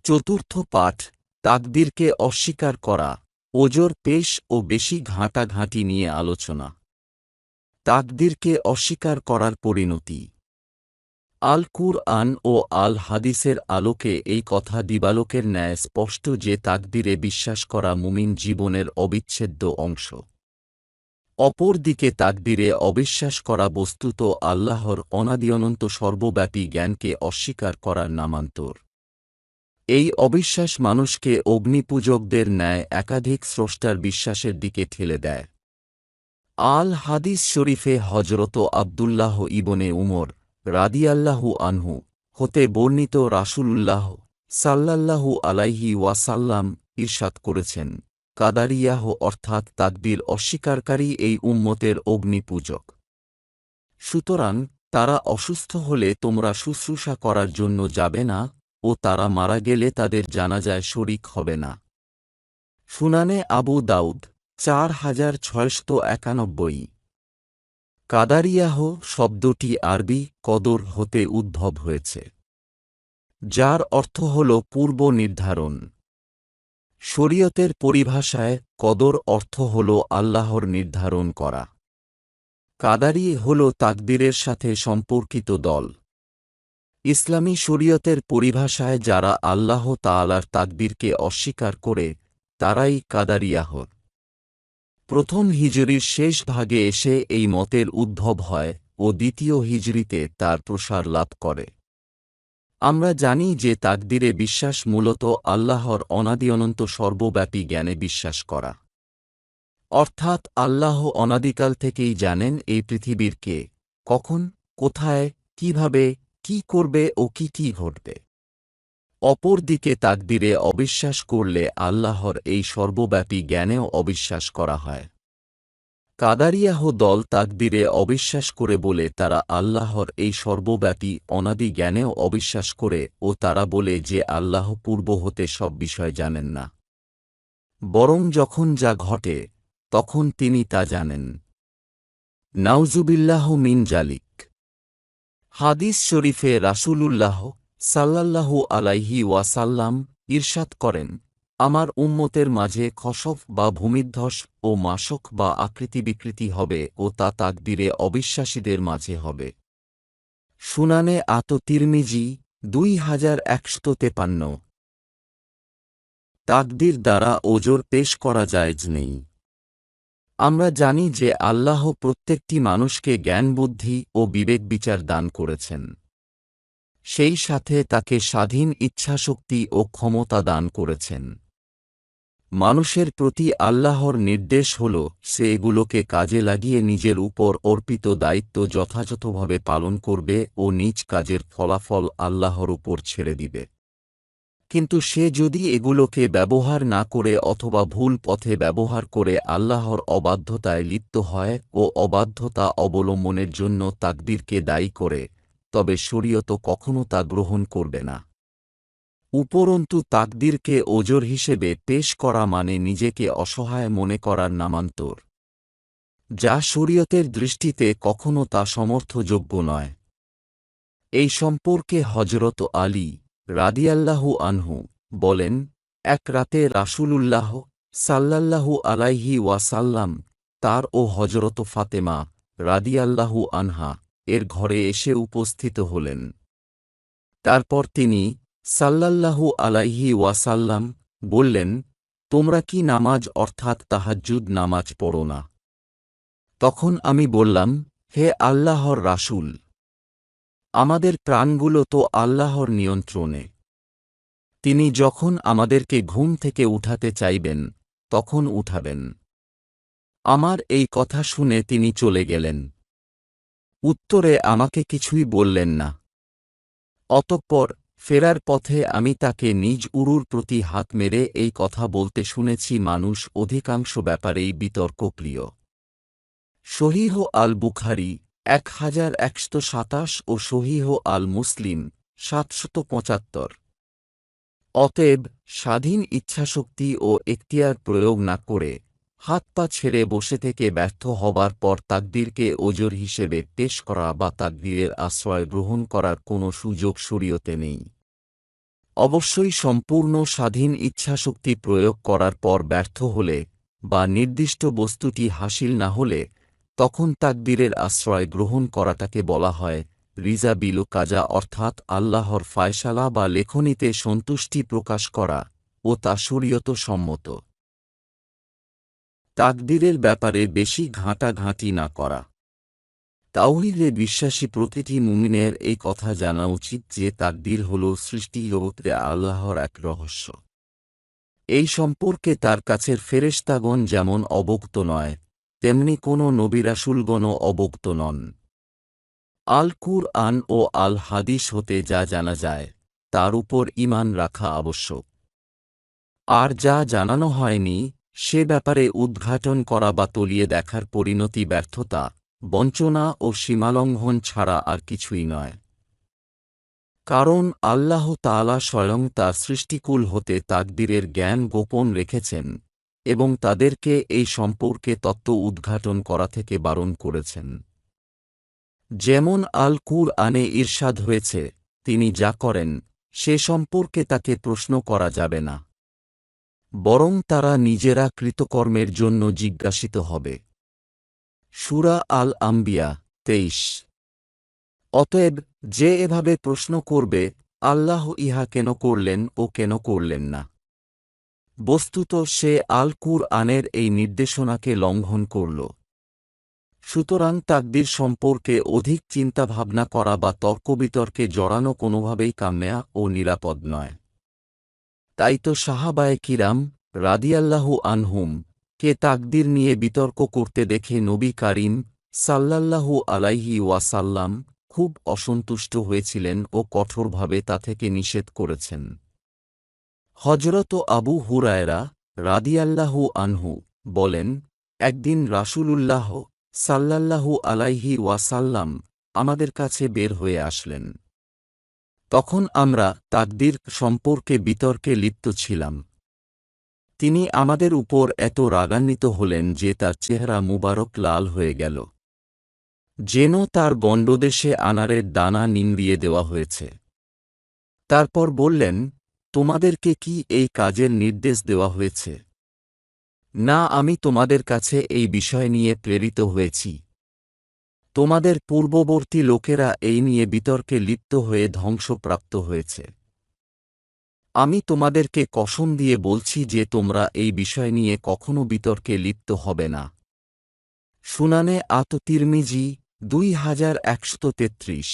চতুর্থ পাঠ, তাকদীরকে অস্বীকার করা, ওজর পেশ ও বেশি ঘাঁটাঘাঁটি নিয়ে আলোচনা। তাকদীরকে অস্বীকার করার পরিণতি। আল কুরআন ও আল হাদিসের আলোকে এই কথা দিবালোকের ন্যায় স্পষ্ট যে তাকদীরে বিশ্বাস করা মুমিন জীবনের অবিচ্ছেদ্য অংশ। অপরদিকে তাকদীরে অবিশ্বাস করা বস্তুত আল্লাহর অনাদি অনন্ত সর্বব্যাপী জ্ঞানকে অস্বীকার করার নামান্তর। এই অবিশ্বাস মানুষকে অগ্নিপূজকদের ন্যায় একাধিক স্রষ্টার বিশ্বাসের দিকে ঠেলে দেয়। আল হাদিস শরীফে হজরত আবদুল্লাহ ইবনে উমর রাদিয়াল্লাহু আনহু হতে বর্ণিত রাসূলুল্লাহ সাল্লাল্লাহু আলাইহি ওয়াসাল্লাম ইরশাদ করেছেন, কাদারিয়াহ অর্থাৎ তাকদীর অস্বীকারী এই উম্মতের অগ্নিপূজক। সুতরাং তারা অসুস্থ হলে তোমরা শুশ্রূষা করার জন্য যাবে না ও তারা মারা গেলে তাদের জানাজায় শরীক হবে না। সুনানে আবু দাউদ 4691। কাদারিয়াহ শব্দটি আরবি কদর হতে উদ্ভব হয়েছে, যার অর্থ হল পূর্ব নির্ধারণ। শরীয়তের পরিভাষায় কদর অর্থ হল আল্লাহর নির্ধারণ করা। কাদারি হল তাকদীরের সাথে সম্পর্কিত দল। ইসলামী শরীয়তের পরিভাষায় যারা আল্লাহ তাআলার তাকদীরকে অস্বীকার করে তারাই কাদারিয়াহ। প্রথম হিজরির শেষ ভাগে এসে এই মতের উদ্ভব হয় ও দ্বিতীয় হিজরিতে তার প্রসার লাভ করে। আমরা জানি যে তাকদীরে বিশ্বাস মূলত আল্লাহর অনাদি অনন্ত সর্বব্যাপী জ্ঞানে বিশ্বাস করা। অর্থাৎ আল্লাহ অনাদিকাল থেকেই জানেন এই পৃথিবীর কে, কখন, কোথায়, কিভাবে, কি করবে ও কি ঘটবে। অপরদিকে তাকদীরে অবিশ্বাস করলে আল্লাহর এই সর্বব্যাপী জ্ঞানেও অবিশ্বাস করা হয়। কাদারিয়াহ দল তাকদীরে অবিশ্বাস করে বলে তারা আল্লাহর এই সর্বব্যাপী অনাদি জ্ঞানেও অবিশ্বাস করে ও তারা বলে যে আল্লাহ পূর্ব হতে সব বিষয় জানেন না, বরং যখন যা ঘটে তখন তিনি তা জানেন। নাউজুবিল্লাহ মিন জালিক। হাদিস শরীফে রাসূলুল্লাহ সাল্লাল্লাহু আলাইহি ওয়াসাল্লাম ইরশাদ করেন, আমার উম্মতের মাঝে খসফ বা ভূমিধ্বস ও মাশক বা আকৃতি বিকৃতি হবে ও তা তাকদীরে অবিশ্বাসীদের মাঝে হবে। সুনানে তিরমিজি 2153। তাকদীর দ্বারা ওজর পেশ করা জায়েজ নেই। আমরা জানি যে আল্লাহ প্রত্যেকটি মানুষকে জ্ঞান বুদ্ধি ও বিবেক বিচার দান করেছেন, সেই সাথে তাকে স্বাধীন ইচ্ছাশক্তি ও ক্ষমতা দান করেছেন। মানুষের প্রতি আল্লাহর নির্দেশ হল সে এগুলোকে কাজে লাগিয়ে নিজের উপর অর্পিত দায়িত্ব যথাযথভাবে পালন করবে ও নিজ কাজের ফলাফল আল্লাহর উপর ছেড়ে দিবে। কিন্তু সে যদি এগুলোকে ব্যবহার না করে অথবা ভুল পথে ব্যবহার করে আল্লাহর অবাধ্যতায় লিপ্ত হয় ও অবাধ্যতা অবলম্বনের জন্য তাকদীরকে দায়ী করে, তবে শরীয়ত কখনো তা গ্রহণ করবে না। উপরন্তু তাকদীরকে ওজর হিসেবে পেশ করা মানে নিজেকে অসহায় মনে করার নামান্তর, যা শরীয়তের দৃষ্টিতে কখনো তা সমর্থযোগ্য নয়। এই সম্পর্কে হযরত আলী রাদিয়াল্লাহু আনহু বলেন, এক রাতে রাসূলুল্লাহ সাল্লাল্লাহু আলাইহি ওয়াসাল্লাম তার ও হযরত ফাতেমা রাদিয়াল্লাহু আনহা এর ঘরে এসে উপস্থিত হলেন। তারপর তিনি সাল্লাল্লাহু আলাইহি ওয়াসাল্লাম বললেন, তোমরা কি নামাজ অর্থাৎ তাহাজ্জুদ নামাজ পড়ো না? তখন আমি বললাম, হে আল্লাহর রাসূল, আমাদের প্রাণগুলো তো আল্লাহর নিয়ন্ত্রণে। তিনি যখন আমাদেরকে ঘুম থেকে উঠাতে চাইবেন তখন উঠাবেন। আমার এই কথা শুনে তিনি চলে গেলেন। উত্তরে আমাকে কিছুই বললেন না। অতঃপর ফেরার পথে আমি তাকে নিজ উরুর প্রতি হাত মেরে এই কথা বলতে শুনেছি, মানুষ অধিকাংশ ব্যাপারেই বিতর্কপ্রিয়। সহিহ আল বুখারী 1127 ও সহিহ আল মুসলিম 775। অতএব স্বাধীন ইচ্ছাশক্তি ও এখতিয়ার প্রয়োগ না করে হাত পা ছেড়ে বসে থেকে ব্যর্থ হবার পর তাকদীরকে ওজর হিসেবে পেশ করা বা তাকদীরের আশ্রয় গ্রহণ করার কোনো সুযোগ শরীয়তে নেই। অবশ্যই সম্পূর্ণ স্বাধীন ইচ্ছাশক্তি প্রয়োগ করার পর ব্যর্থ হলে বা নির্দিষ্ট বস্তুটি হাসিল না হলে তখন তাকদীরের আশ্রয় গ্রহণ করাটাকে বলা হয় রিজা বিল কাজা, অর্থাৎ আল্লাহর ফায়সালা বা লেখনীতে সন্তুষ্টি প্রকাশ করা ও তা শরীয়ত সম্মত। তাকদীরের ব্যাপারে বেশি ঘাঁটাঘাঁটি না করা। তাওহীদে বিশ্বাসী প্রতিটি মুমিনের এই কথা জানা উচিত যে তাকদীর হল সৃষ্টি জগতে আল্লাহর এক রহস্য। এই সম্পর্কে তার কাছের ফেরেশতাগণ যেমন অবগত নয়, তেমনি কোনো নবী রাসূলগণও অবগত নন। আল কুরআন ও আল হাদিস হতে যা জানা যায় তার উপর ঈমান রাখা আবশ্যক। আর যা জানানো হয়নি সে ব্যাপারে উদ্ঘাটন করা বা তলিয়ে দেখার পরিণতি ব্যর্থতা, বঞ্চনা ও সীমালঙ্ঘন ছাড়া আর কিছুই নয়। কারণ আল্লাহ তাআলা স্বয়ং তার সৃষ্টিকুল হতে তাকদীরের জ্ঞান গোপন রেখেছেন এবং তাদেরকে এই সম্পর্কে তত্ত্ব উদ্ঘাটন করা থেকে বারণ করেছেন। যেমন আল কুরআনে ইরশাদ হয়েছে, তিনি যা করেন সে সম্পর্কে তাকে প্রশ্ন করা যাবে না, বরং তারা নিজেরা কৃতকর্মের জন্য জিজ্ঞাসিত হবে। সূরা আল আম্বিয়া ২৩। অতএব যে এভাবে প্রশ্ন করবে আল্লাহ ইহা কেন করলেন ও কেন করলেন না, বস্তুত সে আল কুরআনের এই নির্দেশনাকে লঙ্ঘন করল। সুতরাং তাকদীর সম্পর্কে অধিক চিন্তাভাবনা করা বা তর্কবিতর্কে জড়ানো কোনোভাবেই কাম্যা ও নিরাপদ নয়। তাই তো সাহাবায়ে কিরাম রাদিয়াল্লাহু আনহুম কে তাকদীর নিয়ে বিতর্ক করতে দেখে নবী কারীম সাল্লাল্লাহু আলাইহি ওয়াসাল্লাম খুব অসন্তুষ্ট হয়েছিলেন ও কঠোরভাবে তা থেকে নিষেধ করেছেন। হযরত আবু হুরায়রা রাদিয়াল্লাহু আনহু বলেন, একদিন রাসূলুল্লাহ সাল্লাল্লাহু আলাইহি ওয়াসাল্লাম আমাদের কাছে বের হয়ে আসলেন। তখন আমরা তাকদীর সম্পর্কে বিতর্কে লিপ্ত ছিলাম। তিনি আমাদের উপর এত রাগান্বিত হলেন যে তার চেহারা মুবারক লাল হয়ে গেল, যেন তার গণ্ডদেশে আনারের দানা নিংড়িয়ে দেওয়া হয়েছে। তারপর বললেন, তোমাদেরকে কি এই কাজের নির্দেশ দেওয়া হয়েছে? না, আমি তোমাদের কাছে এই বিষয় নিয়ে প্রেরিত হয়েছি। তোমাদের পূর্ববর্তী লোকেরা এই নিয়ে বিতর্কে লিপ্ত হয়ে ধ্বংসপ্রাপ্ত হয়েছে। আমি তোমাদেরকে কসম দিয়ে বলছি যে তোমরা এই বিষয় নিয়ে কখনো বিতর্কে লিপ্ত হবে না। সুনানে আত তিরমিজি 2133।